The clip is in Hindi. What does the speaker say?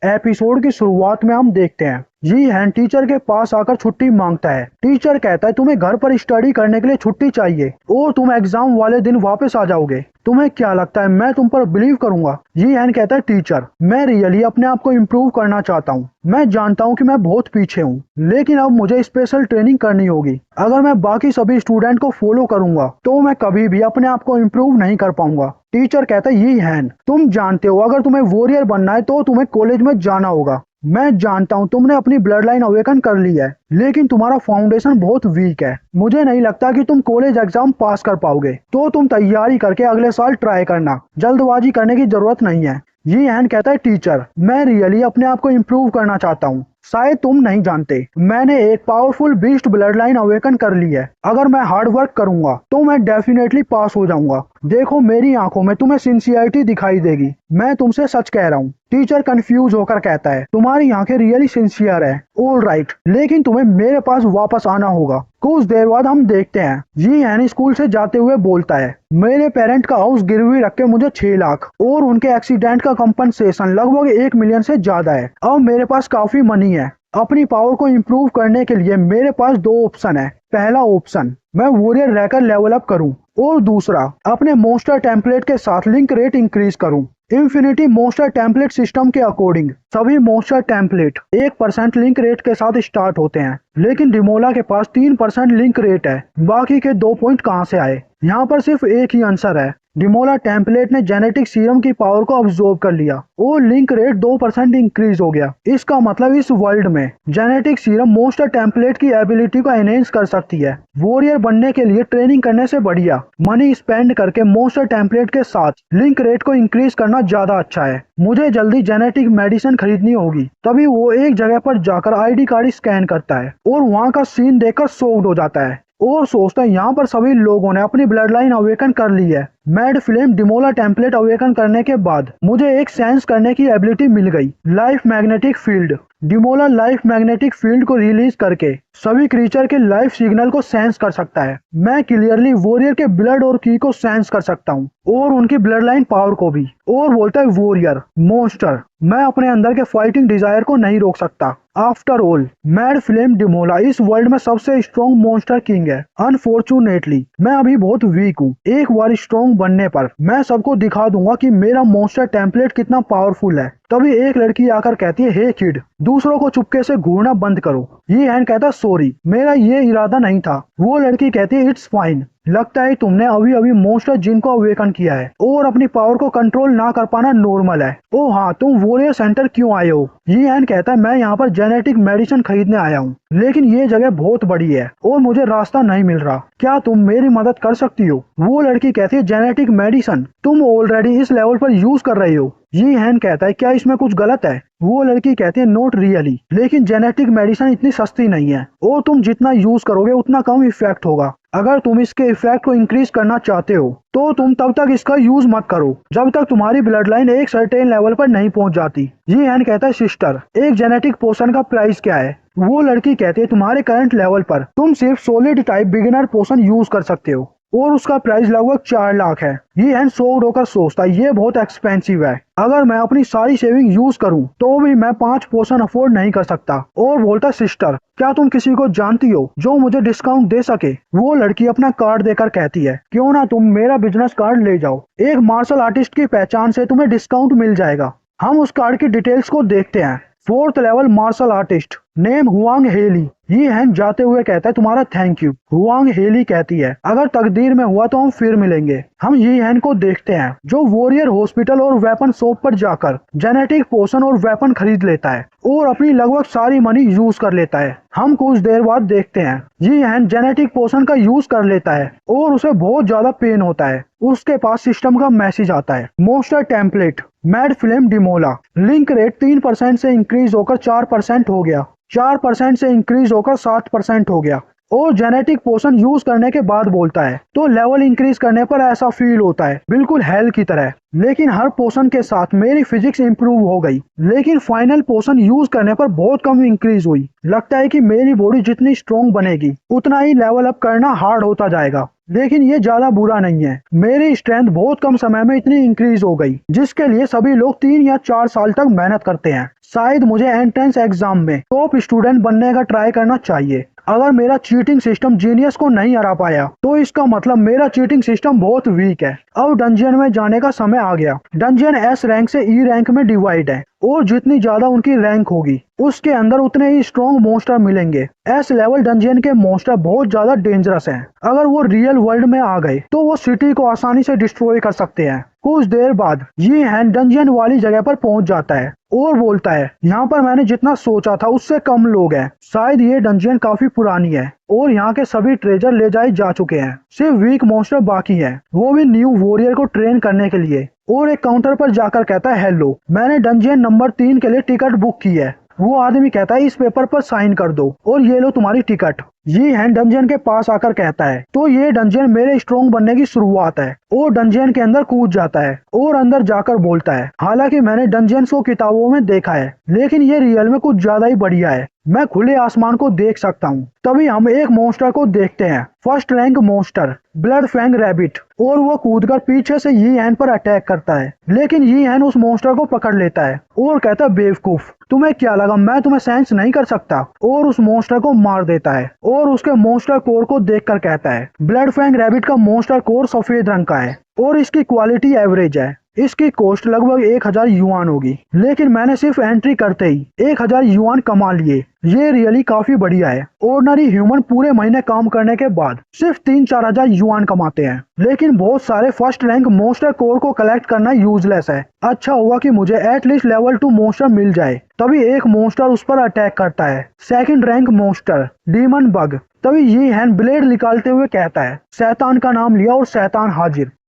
एपिसोड की शुरुआत में हम देखते हैं जी हैन टीचर के पास आकर छुट्टी मांगता है। टीचर कहता है तुम्हें घर पर स्टडी करने के लिए छुट्टी चाहिए और तुम एग्जाम वाले दिन वापस आ जाओगे। तुम्हें क्या लगता है मैं तुम पर बिलीव करूंगा? जी हैन कहता है टीचर मैं रियली अपने आप को इम्प्रूव करना चाहता हूँ। मैं जानता हूँ कि मैं बहुत पीछे हूँ, लेकिन अब मुझे स्पेशल ट्रेनिंग करनी होगी। अगर मैं बाकी सभी स्टूडेंट को फॉलो करूंगा तो मैं कभी भी अपने आप को इम्प्रूव नहीं कर पाऊंगा। टीचर कहता है ये हैन तुम जानते हो अगर तुम्हें वॉरियर बनना है तो तुम्हें कॉलेज में जाना होगा। मैं जानता हूँ तुमने अपनी ब्लड लाइन अवेकन कर ली है, लेकिन तुम्हारा फाउंडेशन बहुत वीक है। मुझे नहीं लगता कि तुम कॉलेज एग्जाम पास कर पाओगे, तो तुम तैयारी करके अगले साल ट्राई करना। जल्दबाजी करने की जरूरत नहीं है। ये हैन कहता है टीचर मैं रियली अपने आप को इम्प्रूव करना चाहता हूँ। शायद तुम नहीं जानते मैंने एक powerful beast blood line awaken कर ली है। अगर मैं हार्ड वर्क करूंगा तो मैं डेफिनेटली पास हो जाऊंगा। देखो मेरी आंखों में तुम्हें सिंसियरिटी दिखाई देगी। मैं तुमसे सच कह रहा हूँ। टीचर कंफ्यूज होकर कहता है तुम्हारी आंखें रियली सिंसियर है। ऑल राइट, लेकिन तुम्हें मेरे पास वापस आना होगा। कुछ देर बाद हम देखते हैं जी हैन स्कूल से जाते हुए बोलता है मेरे पेरेंट का हाउस गिरवी रख के मुझे 6 लाख और उनके एक्सीडेंट का कंपनसेशन लगभग 1 मिलियन से ज्यादा है। अब मेरे पास काफी मनी है। अपनी पावर को इम्प्रूव करने के लिए मेरे पास 2 ऑप्शन है। पहला ऑप्शन मैं वॉरियर रहकर लेवल अप करूं और दूसरा अपने मोस्टर टेम्पलेट के साथ लिंक रेट इंक्रीज करूं। इन्फिनिटी मोस्टर टेम्पलेट सिस्टम के अकॉर्डिंग सभी मोस्टर टेम्पलेट 1% लिंक रेट के साथ स्टार्ट होते हैं, लेकिन डिमोला के पास 3% लिंक रेट है। बाकी के 2 पॉइंट कहां से आए? यहाँ पर सिर्फ एक ही आंसर है। डिमोला टेम्पलेट ने जेनेटिक सीरम की पावर को अब्सॉर्ब कर लिया और लिंक रेट 2% इंक्रीज हो गया। इसका मतलब इस वर्ल्ड में जेनेटिक सीरम मोस्टर टेम्पलेट की एबिलिटी को एनहेंस कर सकती है। वॉरियर बनने के लिए ट्रेनिंग करने से बढ़िया मनी स्पेंड करके मोस्टर टेम्पलेट के साथ लिंक रेट को इंक्रीज करना ज्यादा अच्छा है। मुझे जल्दी जेनेटिक मेडिसिन खरीदनी होगी। तभी वो एक जगह पर जाकर आईडी कार्ड स्कैन करता है और वहाँ का सीन देखकर शॉक्ड हो जाता है और सोचता है यहाँ पर सभी लोगों ने अपनी ब्लड लाइन अवेकन कर ली है। मैड फ्लेम डिमोला टेम्पलेट अवेकन करने के बाद मुझे एक सेंस करने की एबिलिटी मिल गई, लाइफ मैग्नेटिक फील्ड। डिमोला लाइफ मैग्नेटिक फील्ड को रिलीज करके सभी क्रीचर के लाइफ सिग्नल को सेंस कर सकता है। मैं क्लियरली वॉरियर के ब्लड और की को सेंस कर सकता हूँ और उनकी ब्लड लाइन पावर को भी। और बोलता है वॉरियर मॉन्स्टर मैं अपने अंदर के फाइटिंग डिजायर को नहीं रोक सकता। आफ्टर ऑल मैड फ्लेम डिमोला इस वर्ल्ड में सबसे स्ट्रॉन्ग मॉन्स्टर किंग है। अनफॉर्चुनेटली मैं अभी बहुत वीक हूँ। एक बार स्ट्रॉन्ग बनने पर मैं सबको दिखा दूंगा कि मेरा मॉन्स्टर टेम्पलेट कितना पावरफुल है। तभी एक लड़की आकर कहती है हे किड दूसरों को चुपके से घूरना बंद करो। ये हैन कहता सॉरी मेरा ये इरादा नहीं था। वो लड़की कहती है इट्स फाइन, लगता है तुमने अभी अभी मॉन्स्टर जिन को अवेकन किया है और अपनी पावर को कंट्रोल ना कर पाना नॉर्मल है। ओ हाँ तुम वॉरियर सेंटर क्यों आए हो? ये हैन कहता है मैं यहाँ पर जेनेटिक मेडिसिन खरीदने आया हूँ, लेकिन ये जगह बहुत बड़ी है और मुझे रास्ता नहीं मिल रहा। क्या तुम मेरी मदद कर सकती हो? वो लड़की कहती है जेनेटिक मेडिसिन तुम ऑलरेडी इस लेवल पर यूज कर रही हो। ये हैन कहता है क्या इसमें कुछ गलत है? वो लड़की कहती है नॉट रियली, लेकिन जेनेटिक मेडिसिन इतनी सस्ती नहीं है और तुम जितना यूज करोगे उतना कम इफेक्ट होगा। अगर तुम इसके इफेक्ट को इंक्रीज करना चाहते हो तो तुम तब तक इसका यूज मत करो जब तक तुम्हारी ब्लड लाइन एक सर्टेन लेवल पर नहीं पहुंच जाती। ये हैन कहता है सिस्टर एक जेनेटिक पोशन का प्राइस क्या है? वो लड़की कहती है तुम्हारे करंट लेवल पर तुम सिर्फ सॉलिड टाइप बिगिनर पोशन यूज कर सकते हो और उसका प्राइस लगभग 4 लाख है। ये हैन शॉक्ड होकर सोचता है ये बहुत एक्सपेंसिव है। अगर मैं अपनी सारी सेविंग यूज करूं तो भी मैं 5 पोशन अफोर्ड नहीं कर सकता। और बोलता सिस्टर क्या तुम किसी को जानती हो जो मुझे डिस्काउंट दे सके? वो लड़की अपना कार्ड देकर कहती है क्यों ना तुम मेरा बिजनेस कार्ड ले जाओ, एक मार्शल आर्टिस्ट की पहचान से तुम्हें डिस्काउंट मिल जाएगा। हम उस कार्ड की डिटेल्स को देखते हैं। 4th level martial artist name Huang Heli. ये हैन जाते हुए कहता है तुम्हारा थैंक यू। हुआंग हेली कहती है अगर तकदीर में हुआ तो हम फिर मिलेंगे। हम ये हैन को देखते हैं जो वॉरियर हॉस्पिटल और वेपन शॉप पर जाकर जेनेटिक पोशन और वेपन खरीद लेता है और अपनी लगभग सारी मनी यूज कर लेता है। हम कुछ देर बाद देखते हैं ये हैन जेनेटिक पोशन का यूज कर लेता है और उसे बहुत ज्यादा पेन होता है। उसके पास सिस्टम का मैसेज आता है मोस्टर टेम्पलेट मैड फ्लेम डिमोला लिंक रेट 3% से इंक्रीज होकर 4% हो गया, 4% से इंक्रीज होकर 7% हो गया और जेनेटिक पोशन यूज करने के बाद बोलता है तो लेवल इंक्रीज करने पर ऐसा फील होता है बिल्कुल हेल की तरह। लेकिन हर पोशन के साथ मेरी फिजिक्स इंप्रूव हो गई, लेकिन फाइनल पोशन यूज करने पर बहुत कम इंक्रीज हुई। लगता है कि मेरी बॉडी जितनी स्ट्रॉन्ग बनेगी उतना ही लेवल अप करना हार्ड होता जाएगा। लेकिन ये ज्यादा बुरा नहीं है। मेरी स्ट्रेंथ बहुत कम समय में इतनी इंक्रीज हो गई जिसके लिए सभी लोग 3 या 4 साल तक मेहनत करते हैं। शायद मुझे एंट्रेंस एग्जाम में टॉप स्टूडेंट बनने का ट्राई करना चाहिए। अगर मेरा चीटिंग सिस्टम जीनियस को नहीं हरा पाया तो इसका मतलब मेरा चीटिंग सिस्टम बहुत वीक है। अब डंजियन में जाने का समय आ गया। डंजियन एस रैंक से ई रैंक में डिवाइड है और जितनी ज्यादा उनकी रैंक होगी उसके अंदर उतने ही स्ट्रॉन्ग मॉन्स्टर मिलेंगे। एस लेवल डंजियन के मॉन्स्टर बहुत ज्यादा डेंजरस हैं। अगर वो रियल वर्ल्ड में आ गए तो वो सिटी को आसानी से डिस्ट्रॉय कर सकते हैं। कुछ देर बाद ये हैंड डंजियन वाली जगह पर पहुंच जाता है और बोलता है, यहाँ पर मैंने जितना सोचा था उससे कम लोग हैं। शायद ये डंजियन काफी पुरानी है और यहाँ के सभी ट्रेजर ले जाए जा चुके हैं। सिर्फ वीक मॉन्स्टर बाकी है, वो भी न्यू वॉरियर को ट्रेन करने के लिए। और एक काउंटर पर जाकर कहता है, हेलो, मैंने डंजियन नंबर 3 के लिए टिकट बुक की है। वो आदमी कहता है, इस पेपर पर साइन कर दो और ये लो तुम्हारी टिकट। ये हैंड डंजियन के पास आकर कहता है, तो ये डंजियन मेरे स्ट्रॉन्ग बनने की शुरुआत है। और डंजियन के अंदर कूद जाता है और अंदर जाकर बोलता है, हालांकि मैंने डंजियंस को किताबों में देखा है लेकिन ये रियल में कुछ ज्यादा ही बढ़िया है। मैं खुले आसमान को देख सकता हूँ। तभी हम एक मॉन्स्टर को देखते हैं, first rank monster blood fang rabbit, और वो कूदकर पीछे से यी हैन पर अटैक करता है। लेकिन यी हैन उस मॉन्स्टर को पकड़ लेता है और कहता है, बेवकूफ, तुम्हें क्या लगा मैं तुम्हें सेंस नहीं कर सकता, और उस मॉन्स्टर को मार देता है। और उसके मॉन्स्टर कोर को देखकर कहता है, ब्लड फैंग रैबिट का मॉन्स्टर कोर सफेद रंग का है और इसकी क्वालिटी एवरेज है। इसकी कॉस्ट लगभग 1000 युआन होगी, लेकिन मैंने सिर्फ एंट्री करते ही 1000 युआन कमा लिए। ये रियली काफी बढ़िया है। ऑर्डिनरी ह्यूमन पूरे महीने काम करने के बाद सिर्फ 3-4 हजार युआन कमाते हैं। लेकिन बहुत सारे फर्स्ट रैंक मॉन्स्टर कोर को कलेक्ट करना यूजलेस है। अच्छा हुआ कि मुझे एटलीस्ट लेवल 2 मॉन्स्टर मिल जाए। तभी एक मॉन्स्टर उस पर अटैक करता है, second rank monster demon bug. तभी ये हैंड ब्लेड निकालते हुए कहता है, शैतान का नाम लिया और शैतान हाजिर।